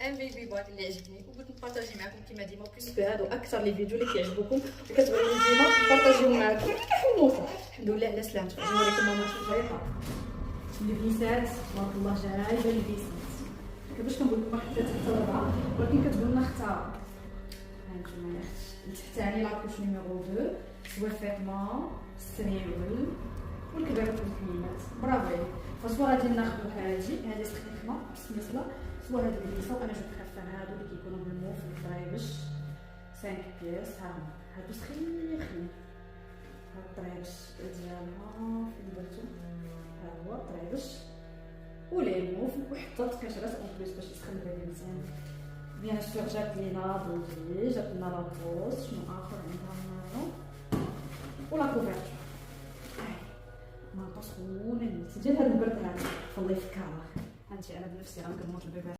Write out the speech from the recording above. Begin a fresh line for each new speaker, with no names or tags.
ان بيبي باك اللي عجبني وبغيت نبارطاجي معكم كما ديما، بيسكو هادو اكثر لي فيديو اللي كيعجبوكم وكتبغيو ديما نبارطاجيهم معكم. كيحموطوا الحمد لله على سلامتك. نوريكم ماما شي طريقه الفيسات تبارك الله جايبه الفيسات كيفاش كنقول لكم حتى تحت الربعه، ولكن كتقول لنا اختار هانتوما يا اختي تحتاني لاكوش نيميرو 2 سوا فيتما ستريول والكباب والكميمات. برافو عليك. فصوا غادي ناخذ هذه سخيفه بسم الله، سوا هاد البيسه وانا جبت خفان هادو اللي كيكونوا بالموف الطريبش 5 بياس. ها هما هادو سخيخين، هاد الطريبش ديالها فين درتو، ها هو الطريبش وليمون وحتى القشرات اون بليس باش يسخن البيبي مزيان. بيان سور جات لينا بوزي، جات لنا لابوست، شنو اخر عندها مارو ولا كوفرتور. ما سخونه نيت ديال هاد البرد هذا، الله يفكها. هانتي انا بنفسي غنقمط البيبي